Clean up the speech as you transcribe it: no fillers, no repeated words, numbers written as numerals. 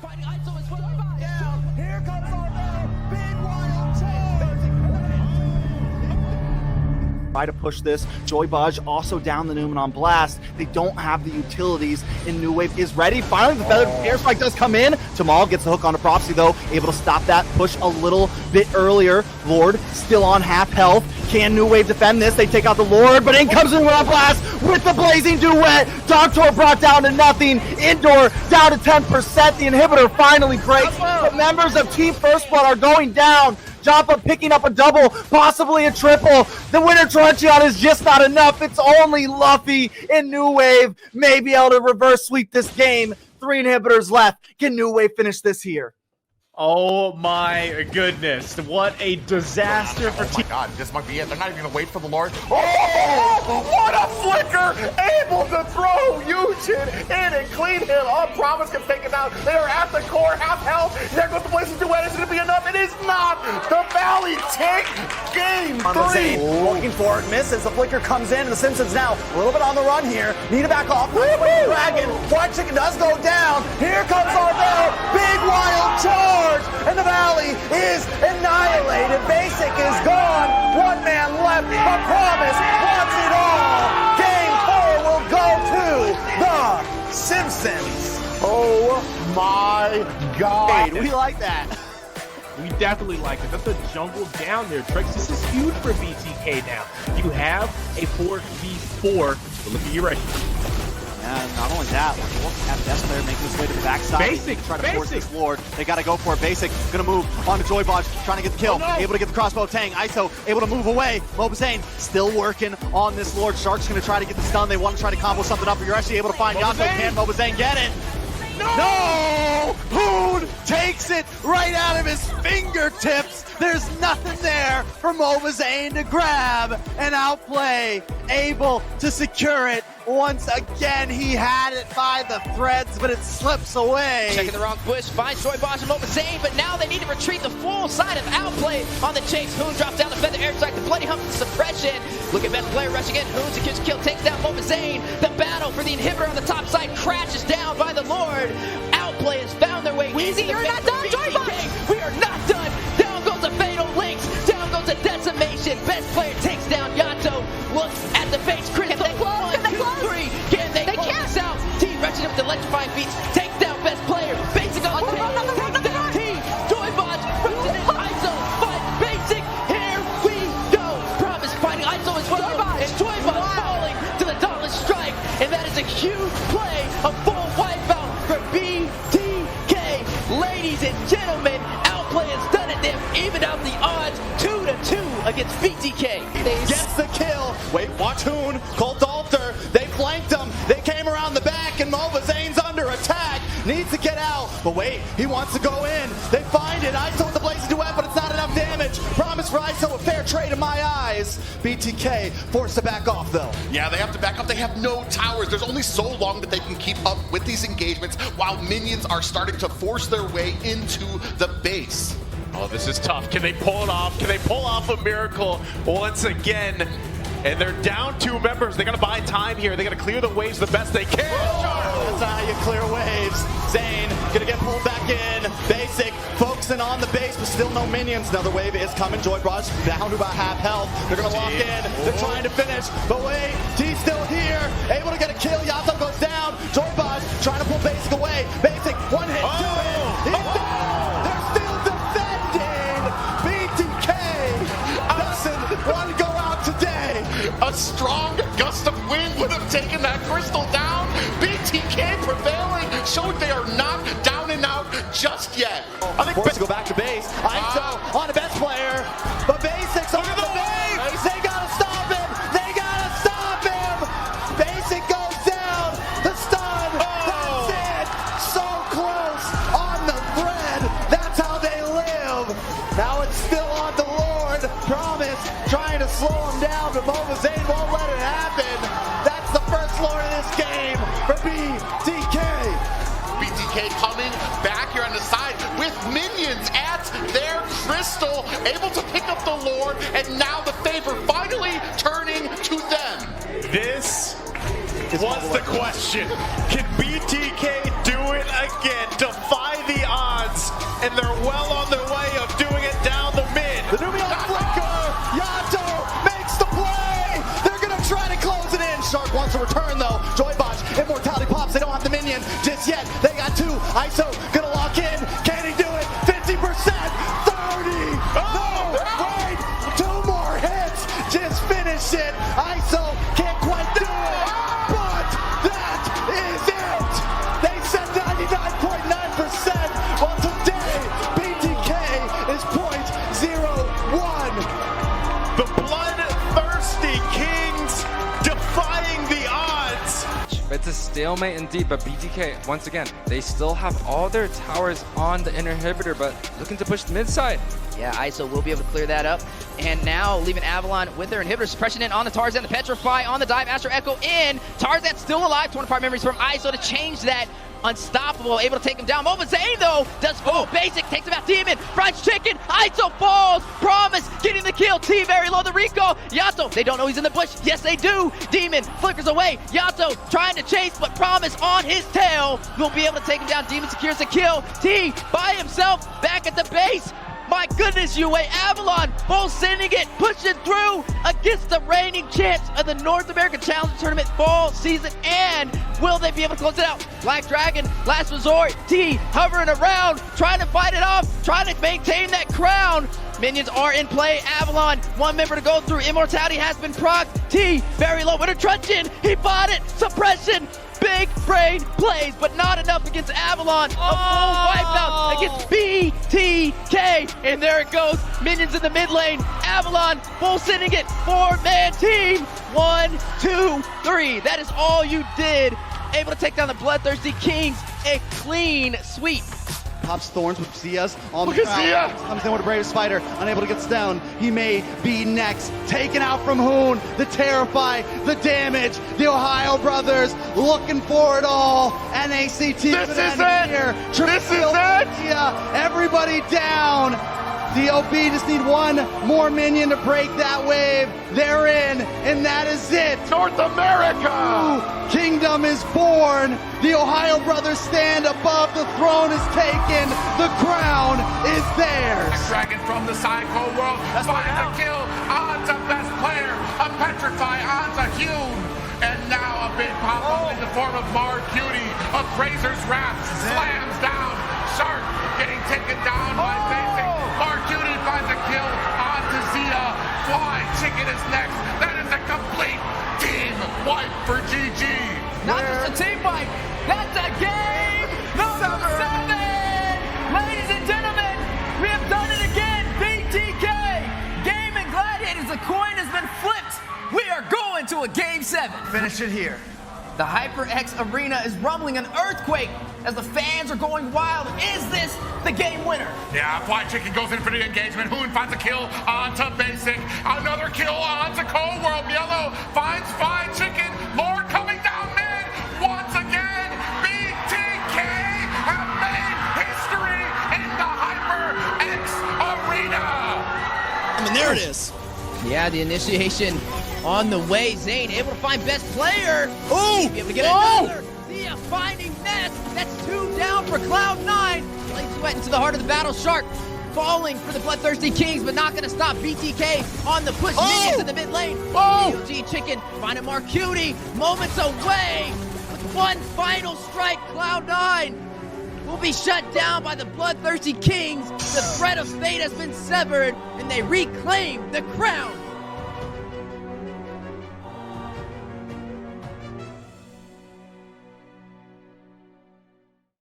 fighting ISO as well. Down. Here comes Avalon. Big wild charge. Try to push this. Joy Budge also down the Newman on blast. They don't have the utilities, and New Wave is ready. Finally, the feathered air strike does come in. Tamal gets the hook on a Prophecy, though, able to stop that push a little bit earlier. Lord still on half health. Can New Wave defend this? They take out the Lord, but in comes Newman on blast with the blazing duet. Doctor brought down to nothing. Indoor down to 10%. The inhibitor finally breaks. The members of Team First Blood are going down. Joppa picking up a double, possibly a triple. The winner Truncheon is just not enough. It's only Luffy and New Wave may be able to reverse sweep this game. 3 inhibitors left. Can New Wave finish this here? Oh my goodness, what a disaster for Team. Oh my god, this might be it. They're not even gonna wait for the Lord. Oh, what a flicker! Able to throw Yujin in and clean him. Oh, Promise can take it out. They are at the core, half health. There goes the Blazing Duet. Is it gonna be enough? It is not! The Valley take game 3! Looking for it, misses. The flicker comes in, and the Simpsons now a little bit on the run here. Need to back off. Dragon. Fried Chicken does go down. Here comes Arvel. Big wild charge. And the Valley is annihilated. Basic is gone. One man left. But Promise wants it all. Game 4 will go to the Simpsons. Oh my god. We like that. We definitely like it. That's a jungle down there, Trix. This is huge for BTK now. You have a 4v4, but look at your record. And not only that, look at Best Player making his way to the backside. Basic, try to force this Lord. They gotta go for it. Basic gonna move on to Joy Bodge, trying to get the kill. Able to get the crossbow Tang. ISO able to move away. Mobazane still working on this Lord. Shark's gonna try to get the stun. They want to try to combo something up, but you're actually able to find Yato. Can Mobazane get it? No! Hoon takes it right out of his fingertips. There's nothing there for Mobazane to grab and outplay. Able to secure it. Once again, he had it by the threads, but it slips away. Checking the wrong push, finds Joy Bosch and Mobazane, but now they need to retrieve the full side of Outplay on the chase. Hoon drops down the feather airstrike, the bloody hump suppression. Look at Best Player rushing in. Hoon secures kill, takes down Mobazane. The battle for the inhibitor on the top side crashes down by the Lord. Outplay has found their way. Weezy, you're not done, Joy Bosch! We are not done. Down goes the Fatal Links. Down goes the Decimation. Best Player takes down Yato. Look at the face. Crystal. Can they close? Can they close? Can they close this out? Team Wretched with electrifying beats. Takes down Best Player. Basic on the takes down Team. Joy Bosch runs it in. ISO fights Basic. Here we go. Promise fighting ISO as well. And Joy Bosch falling to the Dauntless Strike. And that is a huge play. A full wipeout for BTK. Ladies and gentlemen, Outplay has done it. They have evened out the odds 2-2 against BTK. Gets the kill. Wait, watch Hoon. Colt Alter. They flanked him. They came around the back, and Mobazane's under attack. Needs to get out. But wait, he wants to go in. They find it. ISO with the blazing duet, but it's not enough damage. Promise for ISO a fair trade in my eyes. BTK forced to back off, though. Yeah, they have to back up. They have no towers. There's only so long that they can keep up with these engagements while minions are starting to force their way into the base. Oh, this is tough. Can they pull it off? Can they pull off a miracle once again? And they're down 2 members. They gotta buy time here. They gotta clear the waves the best they can. That's how you clear waves. Zane gonna get pulled back in. Basic focusing on the base, but still no minions. Another wave is coming. Joy Brush down to about half health. They're gonna lock in. They're trying to finish, but wait, T's still here. Able to get a kill. Yato goes down. Joy Brush trying to pull Basic away. Basic one hit. Do it. He's down. They're still defending. BTK doesn't want to go out today. A strong gust of wind would have taken that crystal down. BTK prevailing, showing they are not down and out just yet. I think forced to go back to base. ISO on the best player, but Basic's on the base. They gotta stop him. They gotta stop him. Basic goes down. The stun. That's it. So close on the thread. That's how they live. Now it's still on the Lord. Promise trying to slow him down, but Mobazane won't let it happen. That's the first Lord of this game for BTK. BTK coming back here on the side with minions at their crystal, able to pick up the Lord, and now the favor finally turning to them. This was the question. Can BTK do it again? Defy the and they're well on their way of doing it down the mid. The Nubian flicker, Yato makes the play. They're gonna try to close it in. Shark wants to return though. Joybotch, immortality pops. They don't have the minion just yet. They got two. ISO gonna lock in. Can he do it? 50%, 30. No, wait, two more hits. Just finish it. ISO can't quite do it, but that is it. They said 99.9%. Well, today BTK is .01. The bloodthirsty Kings defying the odds. It's a stalemate indeed, but BTK, once again, they still have all their towers on the inhibitor, but looking to push the mid side. Yeah, ISO will be able to clear that up. And now leaving Avalon with their inhibitor suppression in on the Tarzan, the Petrify on the dive, Astro Echo in. Tarzan still alive, 25 memories from ISO to change that. Unstoppable, able to take him down. Moment Zane though, does full basic, takes him out Demon, Fried Chicken, ISO falls, Promise getting the kill, T very low, the recall, Yato, they don't know he's in the bush, yes they do, Demon flickers away, Yato trying to chase, but Promise on his tail, will be able to take him down, Demon secures the kill, T by himself, back at the base. My goodness, UA, Avalon, full sending it, pushing through against the reigning champs of the North American Challenge Tournament fall season, and will they be able to close it out? Black Dragon, last resort, T hovering around, trying to fight it off, trying to maintain that crown. Minions are in play, Avalon, one member to go through, Immortality has been procced, T very low, with a truncheon, he bought it, suppression, big brain plays, but not enough against Avalon. A full wipeout against BTK. And there it goes. Minions in the mid lane. Avalon full sending it. 4-man team. 1, 2, 3. That is all you did. Able to take down the Bloodthirsty Kings. A clean sweep. Pops Thorns with Zia's on Look the at ground. Zia! Comes in with a Bravest Fighter, unable to get down. He may be next. Taken out from Hoon, the Terrify, the damage. The Ohio brothers looking for it all. NACT. This is it! Here. This is it! Zia, everybody down. DOB just need one more minion to break that wave. They're in, and that is it. North America! Kingdom is born. The Ohio brothers stand above. The throne is taken. The crown is theirs. Dragon from the Psycho world finds a kill onto best player. A Petrify onto Hune. And now a big pop-up in the form of Mar Cutie. A Grazer's Wrath slams down. Shark getting taken down by Basic. Mar Cutie finds a kill onto Zia. Fly Chicken is next. That is a complete team wipe for GG. Not just a team fight, that's a game number 7! Ladies and gentlemen, we have done it again, BTK! Game and Gladiators, the coin has been flipped. We are going to a game 7. Finish it here. The HyperX Arena is rumbling an earthquake as the fans are going wild. Is this the game winner? Yeah, Fly Chicken goes in for the engagement. Hoon finds a kill onto Basic. Another kill onto Cold World. Yellow finds Fly Chicken. Lord coming down mid. Once again, BTK have made history in the HyperX Arena. And there it is. Yeah, the initiation on the way. Zane able to find best player. Oh! Be able to get another. Zia finding Nest. That's 2 down for Cloud9. Blade Sweat into the heart of the battle. Shark falling for the Bloodthirsty Kings, but not going to stop BTK on the push. Minions in the mid lane. DOG Chicken finding Mark Cutie. Moments away with one final strike. Cloud9 will be shut down by the Bloodthirsty Kings. The thread of fate has been severed, and they reclaim the crown